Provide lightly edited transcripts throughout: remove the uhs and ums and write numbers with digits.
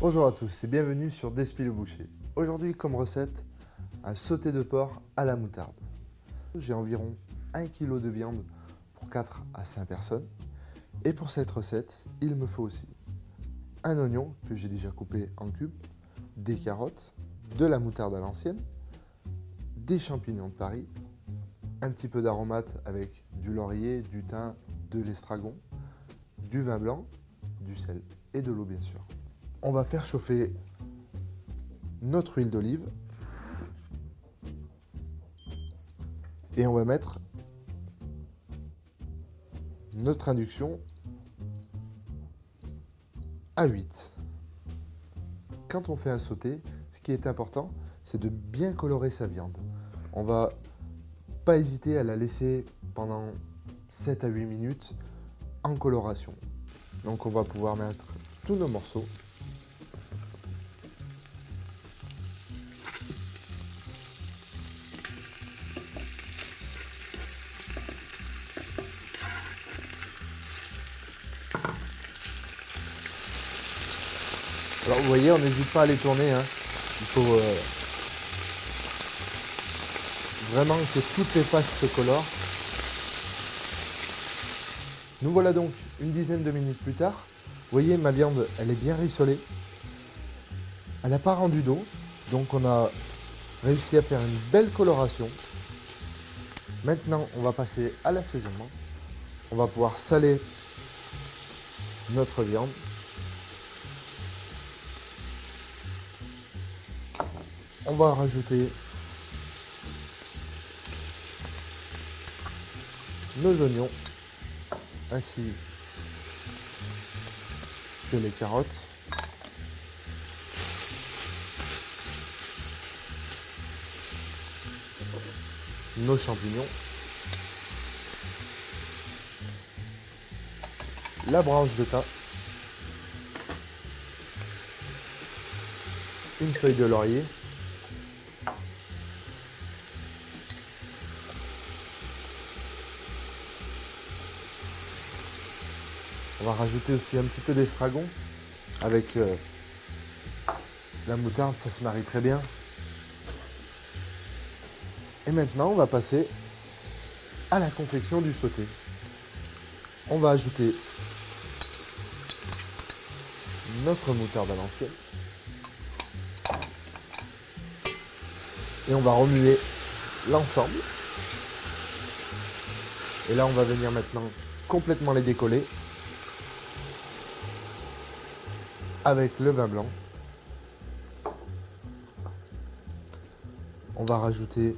Bonjour à tous et bienvenue sur Despi le Boucher. Aujourd'hui comme recette, un sauté de porc à la moutarde. J'ai environ 1 kg de viande pour 4 à 5 personnes. Et pour cette recette, il me faut aussi un oignon que j'ai déjà coupé en cubes, des carottes, de la moutarde à l'ancienne, des champignons de Paris, un petit peu d'aromate avec du laurier, du thym, de l'estragon, du vin blanc, du sel et de l'eau bien sûr. On va faire chauffer notre huile d'olive et on va mettre notre induction à 8. Quand on fait un sauté, ce qui est important, c'est de bien colorer sa viande. On va pas hésiter à la laisser pendant 7 à 8 minutes en coloration. Donc on va pouvoir mettre tous nos morceaux. Alors vous voyez, on n'hésite pas à les tourner, hein. Il faut vraiment que toutes les faces se colorent. Nous voilà donc une dizaine de minutes plus tard. Vous voyez, ma viande, elle est bien rissolée. Elle n'a pas rendu d'eau, donc on a réussi à faire une belle coloration. Maintenant, on va passer à l'assaisonnement. On va pouvoir saler notre viande. On va rajouter nos oignons ainsi que les carottes. Nos champignons. La branche de thym. Une feuille de laurier. On va rajouter aussi un petit peu d'estragon avec la moutarde, ça se marie très bien. Et maintenant, on va passer à la confection du sauté. On va ajouter notre moutarde à l'ancienne. Et on va remuer l'ensemble. Et là, on va venir maintenant complètement les décoller avec le vin blanc. On va rajouter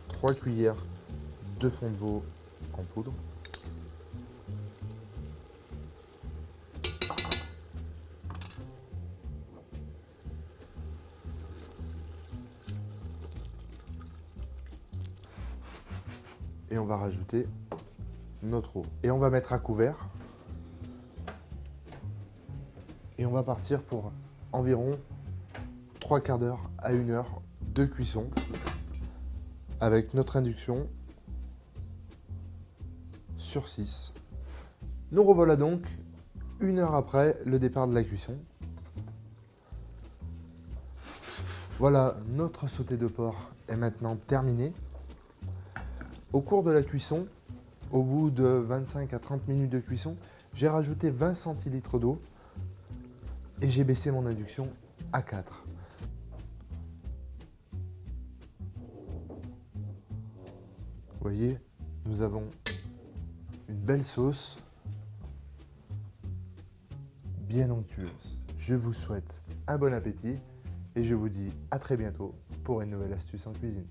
3 cuillères de fond de veau en poudre. Et on va rajouter notre eau. Et on va mettre à couvert. Et on va partir pour environ 3 quarts d'heure à 1 heure de cuisson avec notre induction sur 6. Nous revoilà donc 1 heure après le départ de la cuisson. Voilà, notre sauté de porc est maintenant terminé. Au cours de la cuisson, au bout de 25 à 30 minutes de cuisson, j'ai rajouté 20 centilitres d'eau et j'ai baissé mon induction à 4. Vous voyez, nous avons une belle sauce bien onctueuse. Je vous souhaite un bon appétit et je vous dis à très bientôt pour une nouvelle astuce en cuisine.